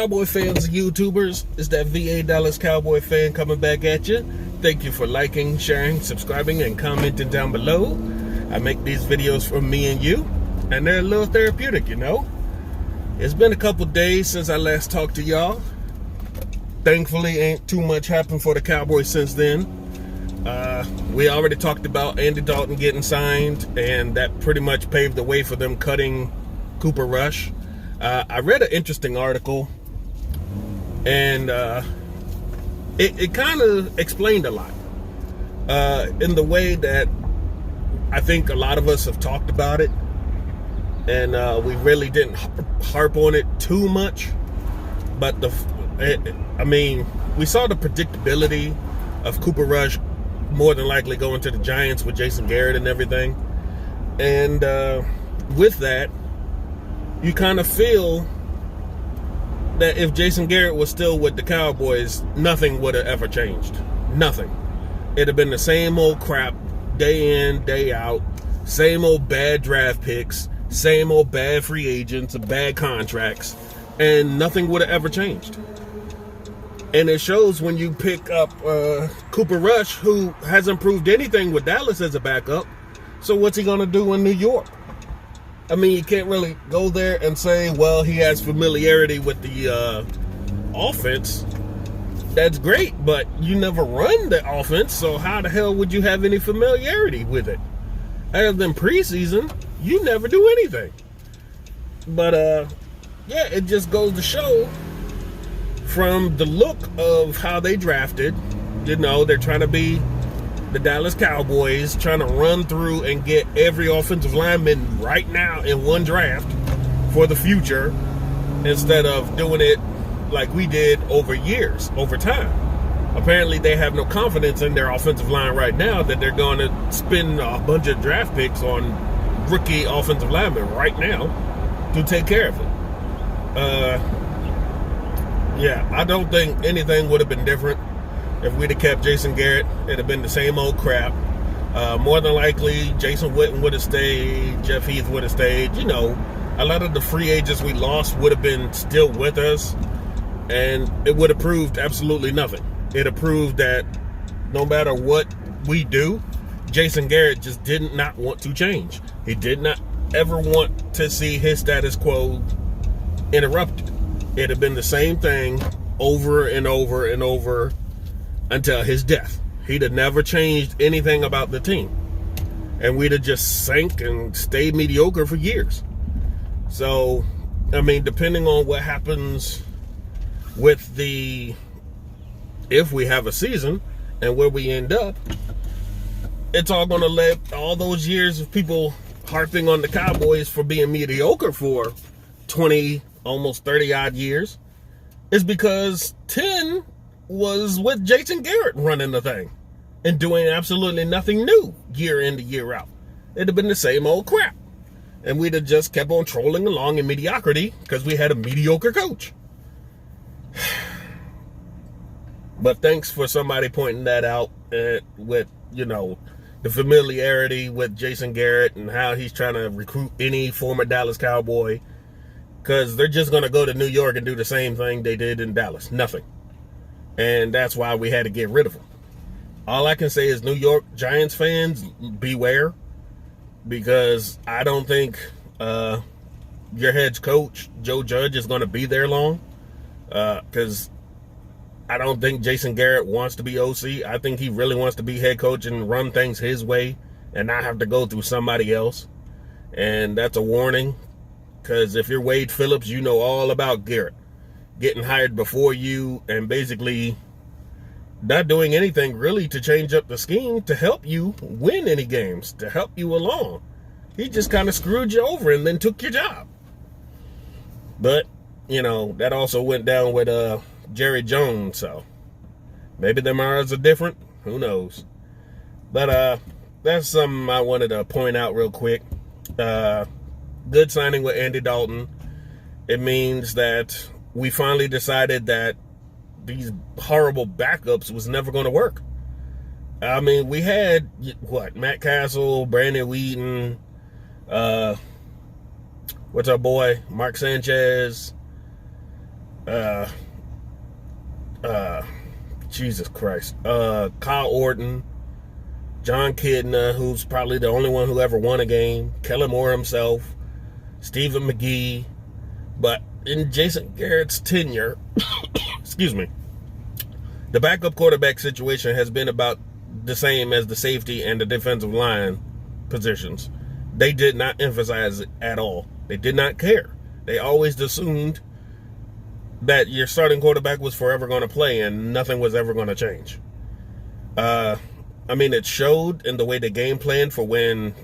Cowboy fans and YouTubers? It's that VA Dallas Cowboy fan coming back at you. Thank you for liking, sharing, subscribing, and commenting down below. I make these videos for me and you, and they're a little therapeutic, you know. It's been a couple days since I last talked to y'all. Thankfully, ain't too much happened for the Cowboys since then. We already talked about Andy Dalton getting signed, and that pretty much paved the way for them cutting Cooper Rush. I read an interesting article, and it kind of explained a lot in the way that I think a lot of us have talked about it, and we really didn't harp on it too much. But we saw the predictability of Cooper Rush more than likely going to the Giants with Jason Garrett and everything, and with that, you kind of feel that if Jason Garrett was still with the Cowboys, nothing would have ever changed. Nothing. It'd have been the same old crap, day in, day out, same old bad draft picks, same old bad free agents, bad contracts, and nothing would have ever changed. And it shows when you pick up Cooper Rush, who hasn't proved anything with Dallas as a backup. So what's he going to do in New York? I mean, you can't really go there and say, well, he has familiarity with the offense. That's great, but you never run the offense, so how the hell would you have any familiarity with it? Other than preseason, you never do anything. But, yeah, it just goes to show from the look of how they drafted, you know, they're trying to be the Dallas Cowboys, trying to run through and get every offensive lineman right now in one draft for the future, instead of doing it like we did over years, over time. Apparently they have no confidence in their offensive line right now that they're going to spend a bunch of draft picks on rookie offensive linemen right now to take care of it. Yeah, I don't think anything would have been different if we'd have kept Jason Garrett. It'd have been the same old crap. More than likely, Jason Witten would have stayed. Jeff Heath would have stayed. You know, a lot of the free agents we lost would have been still with us, and it would have proved absolutely nothing. It have proved that no matter what we do, Jason Garrett just did not want to change. He did not ever want to see his status quo interrupted. It'd have been the same thing over and over and over until his death. He'd have never changed anything about the team, and we'd have just sank and stayed mediocre for years. So, I mean, depending on what happens with if we have a season and where we end up, it's all going to let all those years of people harping on the Cowboys for being mediocre for 20, almost 30 odd years, is because 10 was with Jason Garrett running the thing and doing absolutely nothing new year in to year out. It'd have been the same old crap, and we'd have just kept on trolling along in mediocrity because we had a mediocre coach. But thanks for somebody pointing that out with, you know, the familiarity with Jason Garrett and how he's trying to recruit any former Dallas Cowboy, because they're just going to go to New York and do the same thing they did in Dallas. Nothing. And that's why we had to get rid of him. All I can say is, New York Giants fans, beware. Because I don't think your head coach, Joe Judge, is going to be there long. Because I don't think Jason Garrett wants to be OC. I think he really wants to be head coach and run things his way and not have to go through somebody else. And that's a warning. Because if you're Wade Phillips, you know all about Garrett getting hired before you and basically not doing anything really to change up the scheme to help you win any games, to help you along. He just kind of screwed you over and then took your job. But, you know, that also went down with Jerry Jones, so maybe their minds are different. Who knows? But that's something I wanted to point out real quick. Good signing with Andy Dalton. It means that we finally decided that these horrible backups was never going to work. I mean, we had, Matt Castle, Brandon Wheaton, what's our boy, Mark Sanchez, uh, uh, Jesus Christ, Kyle Orton, John Kidna, who's probably the only one who ever won a game, Kellen Moore himself, Stephen McGee. But in Jason Garrett's tenure, excuse me, the backup quarterback situation has been about the same as the safety and the defensive line positions. They did not emphasize it at all. They did not care. They always assumed that your starting quarterback was forever going to play and nothing was ever going to change. I mean, it showed in the way they game planned for when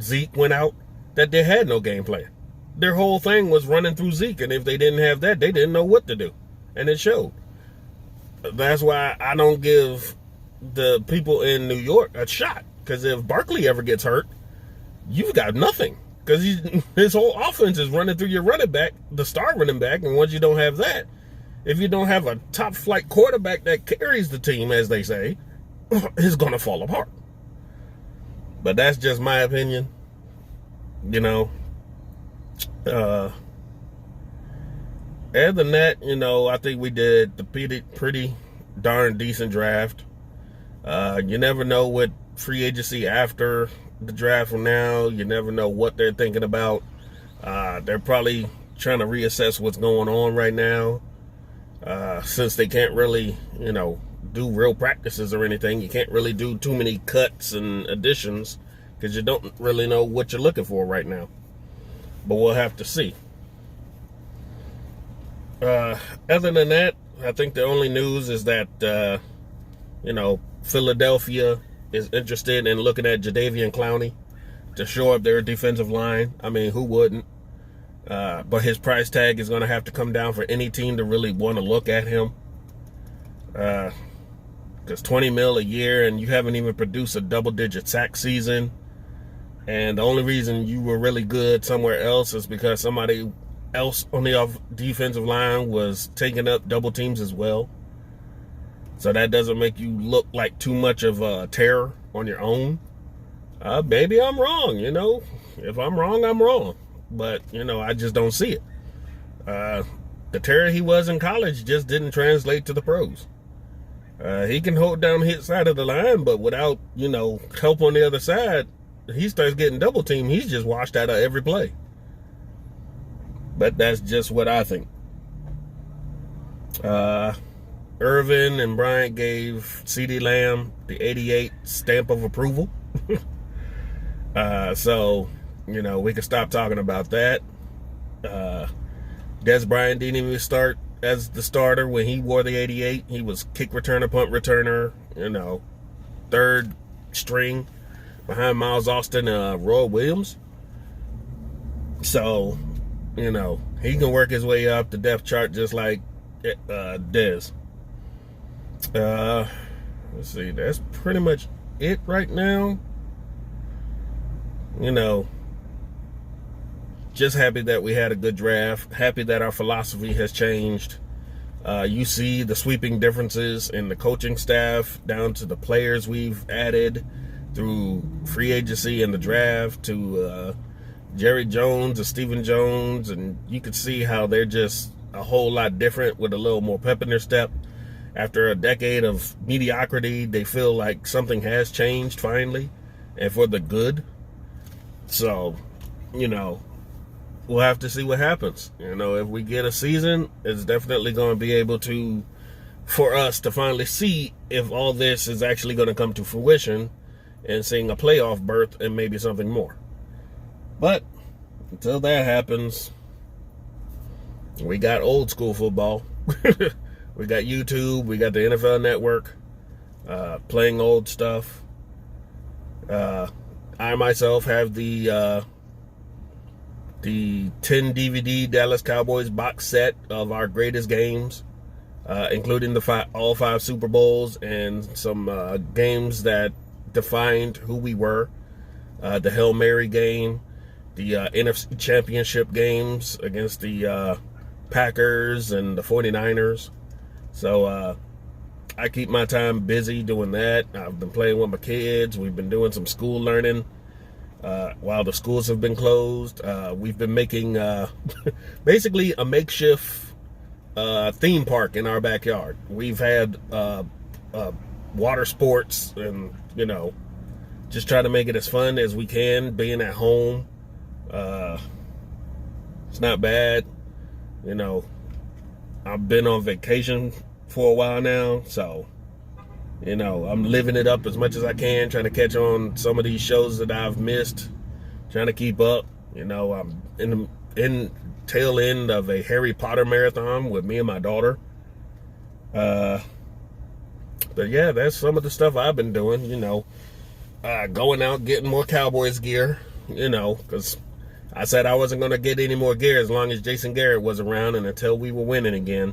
Zeke went out that they had no game plan. Their whole thing was running through Zeke, and if they didn't have that, they didn't know what to do. And it showed. That's why I don't give the people in New York a shot. Because if Barkley ever gets hurt, you've got nothing. Because his whole offense is running through your running back, the star running back, and once you don't have that, if you don't have a top-flight quarterback that carries the team, as they say, it's going to fall apart. But that's just my opinion. You know, other than that, you know, I think we did the pretty darn decent draft. You never know what free agency after the draft from now. You never know what they're thinking about. They're probably trying to reassess what's going on right now. Since they can't really, you know, do real practices or anything. You can't really do too many cuts and additions because you don't really know what you're looking for right now. But we'll have to see. Other than that, I think the only news is that, you know, Philadelphia is interested in looking at Jadeveon Clowney to shore up their defensive line. I mean, who wouldn't? But his price tag is going to have to come down for any team to really want to look at him. Because $20 million a year and you haven't even produced a double-digit sack season. And the only reason you were really good somewhere else is because somebody else on the defensive line was taking up double teams as well. So that doesn't make you look like too much of a terror on your own. Maybe I'm wrong, you know. If I'm wrong, I'm wrong. But, you know, I just don't see it. The terror he was in college just didn't translate to the pros. He can hold down his side of the line, but without, you know, help on the other side, he starts getting double teamed. He's just washed out of every play. But that's just what I think. Irvin and Bryant gave CeeDee Lamb the 88 stamp of approval. So, you know, we can stop talking about that. Des Bryant didn't even start as the starter when he wore the 88. He was kick returner, punt returner, you know, third string behind Miles Austin and Roy Williams. So, you know, he can work his way up the depth chart just like Dez. Let's see, that's pretty much it right now. You know, just happy that we had a good draft. Happy that our philosophy has changed. You see the sweeping differences in the coaching staff down to the players we've added through free agency and the draft to Jerry Jones and Stephen Jones. And you can see how they're just a whole lot different with a little more pep in their step. After a decade of mediocrity, they feel like something has changed finally and for the good. So, you know, we'll have to see what happens. You know, if we get a season, it's definitely going to be able to, for us to finally see if all this is actually going to come to fruition and seeing a playoff berth and maybe something more. But until that happens, we got old school football. We got YouTube. We got the NFL Network playing old stuff. I myself have the 10 DVD Dallas Cowboys box set of our greatest games, including all 5 Super Bowls and some games that defined who we were. The Hail Mary game, the NFC Championship games against the Packers and the 49ers. So I keep my time busy doing that. I've been playing with my kids. We've been doing some school learning while the schools have been closed. We've been making basically a makeshift theme park in our backyard. We've had water sports, and just try to make it as fun as we can. Being at home, it's not bad. I've been on vacation for a while now, so I'm living it up as much as I can, trying to catch on some of these shows that I've missed, trying to keep up. I'm in tail end of a Harry Potter marathon with me and my daughter. But yeah, that's some of the stuff I've been doing. Going out, getting more Cowboys gear, because I said I wasn't going to get any more gear as long as Jason Garrett was around and until we were winning again.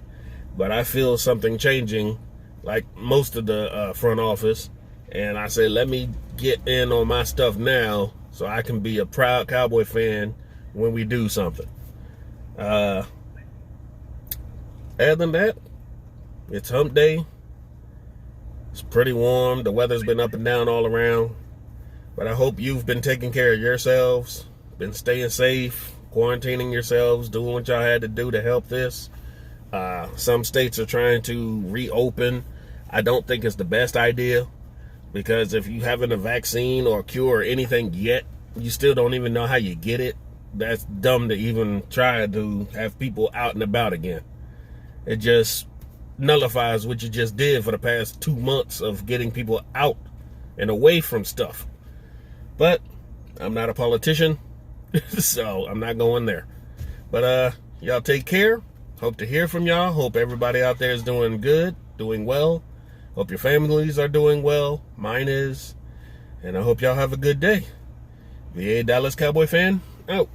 But I feel something changing, like most of the front office. And I said, let me get in on my stuff now so I can be a proud Cowboy fan when we do something. Other than that, it's hump day. It's pretty warm. The weather's been up and down all around. But I hope you've been taking care of yourselves, been staying safe, quarantining yourselves, doing what y'all had to do to help this. Some states are trying to reopen. I don't think it's the best idea, because if you haven't a vaccine or a cure or anything yet, you still don't even know how you get it. That's dumb to even try to have people out and about again. It just nullifies what you just did for the past 2 months of getting people out and away from stuff. But I'm not a politician, so I'm not going there. But y'all take care. Hope to hear from y'all. Hope everybody out there is doing good, doing well. Hope your families are doing well. Mine is. And I hope y'all have a good day. VA Dallas Cowboy fan, out.